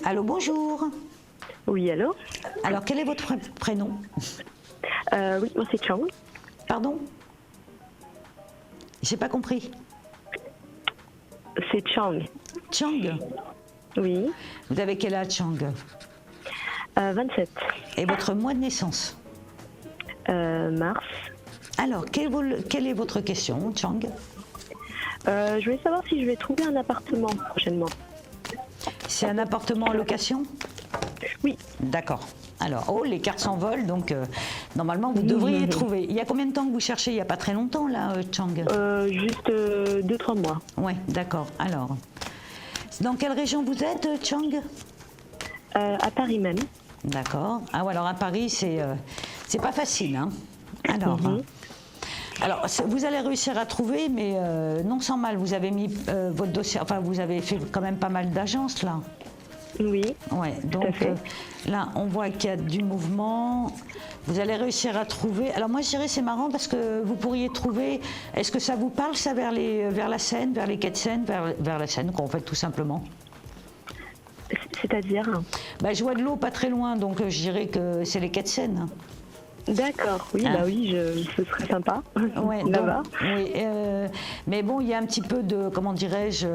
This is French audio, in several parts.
Allô, bonjour. Oui, allô. Alors, quel est votre prénom? Oui, moi c'est Chang. Pardon? J'ai pas compris. C'est Chang. Chang. Oui. Vous avez quel âge, Chang? 27. Et votre mois de naissance? Mars. Alors, quelle est votre question, Chang? Je voulais savoir si je vais trouver un appartement prochainement. C'est un appartement en location? Oui. D'accord. Alors, oh, les cartes s'envolent, donc normalement vous devriez trouver. Il y a combien de temps que vous cherchez? Il n'y a pas très longtemps, là, Chang? Juste 2-3 mois. Oui, d'accord. Alors, dans quelle région vous êtes, Chang? À Paris même. D'accord. Ah, ouais, alors à Paris, c'est pas facile, hein? Alors, vous allez réussir à trouver, mais non sans mal. Vous avez mis votre dossier, enfin, vous avez fait quand même pas mal d'agences, là. Oui. Ouais, donc là, on voit qu'il y a du mouvement. Vous allez réussir à trouver. Alors moi, je dirais c'est marrant parce que vous pourriez trouver. Est-ce que ça vous parle ça vers la Seine, vers les quais de Seine, vers la Seine, quoi, en fait, tout simplement. C'est-à-dire? Bah, je vois de l'eau pas très loin, donc je dirais que c'est les quais de Seine. D'accord, oui, bah oui, ce serait sympa. Ouais, là-bas. Oui, mais bon, il y a un petit peu de, comment dirais-je,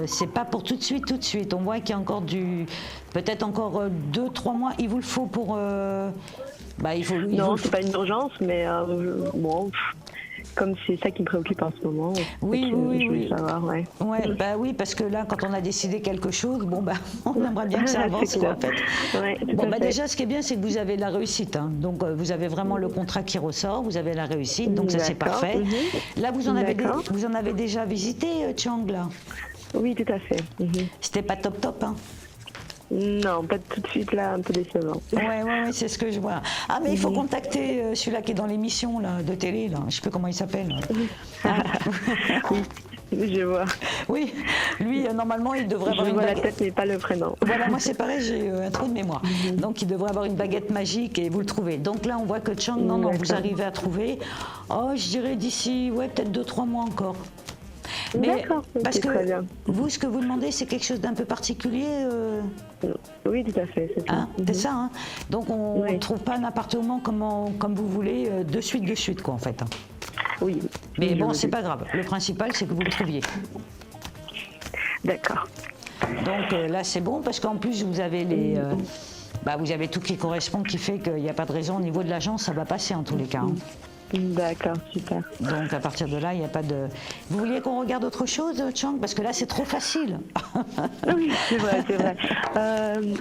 c'est pas pour tout de suite, tout de suite. On voit qu'il y a encore peut-être encore 2-3 mois. Il vous le faut pour, non, c'est pas une urgence, mais bon, comme c'est ça qui me préoccupe en ce moment. Oui, je voulais savoir, ouais. Ouais, bah oui, parce que là, quand on a décidé quelque chose, bon bah, on aimerait bien que ça avance, quoi, en fait. Ouais, bon, bah déjà, ce qui est bien, c'est que vous avez la réussite, hein. Donc vous avez vraiment le contrat qui ressort, vous avez la réussite, donc ça c'est parfait. Là, vous en avez déjà visité Chang, là? Oui, tout à fait. C'était pas top, hein? Non, pas tout de suite là, un peu décevant. Ouais, c'est ce que je vois. Ah, mais il faut contacter celui-là qui est dans l'émission là, de télé, là. Je sais plus comment il s'appelle. Ah. Oui, je vois. Oui, lui, normalement, il devrait avoir une baguette. Je vois la tête, mais pas le prénom. Voilà, moi c'est pareil, j'ai un trou de mémoire. Donc il devrait avoir une baguette magique et vous le trouvez. Donc là, on voit que Chang, non, vous arrivez à trouver. Oh, je dirais d'ici, peut-être 2-3 mois encore. Mais parce que très bien. vous, ce que vous demandez, c'est quelque chose d'un peu particulier. Oui, tout à fait, c'est ça. C'est ça, hein. Donc on ne trouve pas un appartement comme vous voulez de suite, quoi, en fait. Oui. Mais bon, c'est pas grave. Le principal, c'est que vous le trouviez. D'accord. Donc là, c'est bon parce qu'en plus, vous avez vous avez tout qui correspond, qui fait qu'il n'y a pas de raison au niveau de l'agence, ça va passer en tous les cas. Hein. D'accord, super. Donc à partir de là, il n'y a pas de... Vous vouliez qu'on regarde autre chose, Chang? Parce que là, c'est trop facile. Oui, c'est vrai, c'est vrai.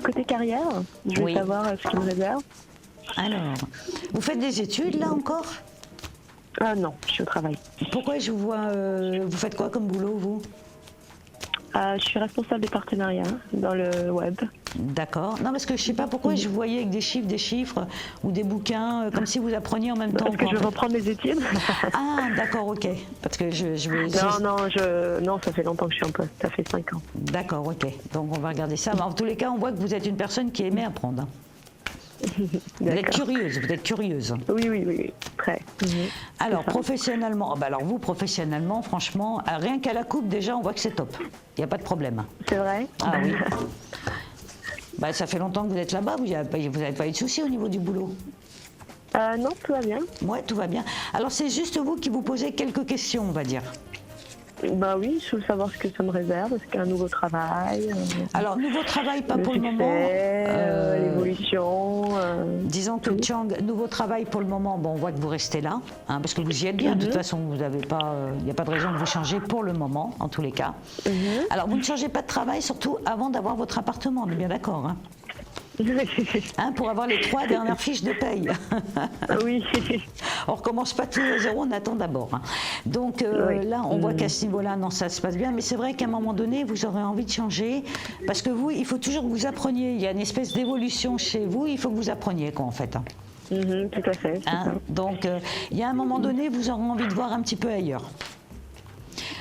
Côté carrière, je veux savoir ce qu'il me réserve. Alors, vous faites des études là encore? Non, je suis au travail. Pourquoi je vous vois... vous faites quoi comme boulot, vous? Je suis responsable des partenariats dans le web. D'accord. Non, parce que je ne sais pas pourquoi je vous voyais avec des chiffres ou des bouquins, comme si vous appreniez en même temps. Parce que je vais reprendre mes études. Ah, d'accord, ok. Parce que je vais... Non, ça fait longtemps que je suis en poste. Ça fait 5 ans. D'accord, ok. Donc on va regarder ça. Mais en tous les cas, on voit que vous êtes une personne qui aimait apprendre. Vous êtes curieuse. Oui, très. Alors, professionnellement, vous, professionnellement, franchement, rien qu'à la coupe, déjà, on voit que c'est top. Il n'y a pas de problème. C'est vrai? Ah oui. Ça fait longtemps que vous êtes là-bas, vous n'avez pas eu de soucis au niveau du boulot? Non, tout va bien. Ouais, tout va bien. Alors, c'est juste vous qui vous posez quelques questions, on va dire. Bah oui, je veux savoir ce que ça me réserve, est-ce qu'il y a un nouveau travail. Alors, nouveau travail, pas pour le moment. L'évolution. Disons que Chang, nouveau travail pour le moment, on voit que vous restez là, hein, parce que vous y êtes bien. De toute façon, vous n'avez pas, il n'y a pas de raison de vous changer pour le moment, en tous les cas. Alors, vous ne changez pas de travail, surtout avant d'avoir votre appartement, on est bien d'accord, hein? Pour avoir les 3 dernières fiches de paye. Oui. On recommence pas tout à zéro, on attend d'abord. Hein. Donc là, on voit qu'à ce niveau-là, non, ça se passe bien. Mais c'est vrai qu'à un moment donné, vous aurez envie de changer. Parce que vous, il faut toujours que vous appreniez. Il y a une espèce d'évolution chez vous, il faut que vous appreniez, quoi, en fait. Tout à fait. Donc, il y a un moment donné, vous aurez envie de voir un petit peu ailleurs.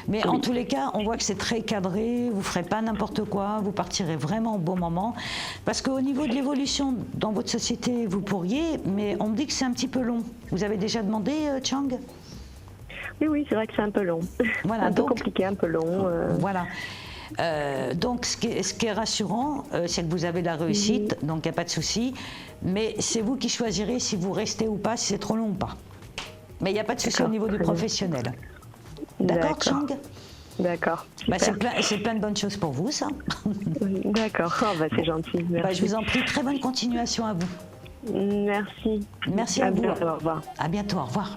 Mais en tous les cas, on voit que c'est très cadré, vous ne ferez pas n'importe quoi, vous partirez vraiment au bon moment. Parce qu'au niveau de l'évolution dans votre société, vous pourriez, mais on me dit que c'est un petit peu long. Vous avez déjà demandé, Chang? Oui, c'est vrai que c'est un peu long. Voilà, un peu compliqué, un peu long. Voilà. Donc, ce qui est rassurant, c'est que vous avez de la réussite, donc il n'y a pas de souci. Mais c'est vous qui choisirez si vous restez ou pas, si c'est trop long ou pas. Mais il n'y a pas de souci au niveau du professionnel. D'accord, Chang? D'accord. Bah, c'est plein de bonnes choses pour vous, ça. D'accord, c'est gentil. Merci. Bah, je vous en prie, très bonne continuation à vous. Merci. Merci à vous. Bientôt, au revoir. À bientôt, au revoir.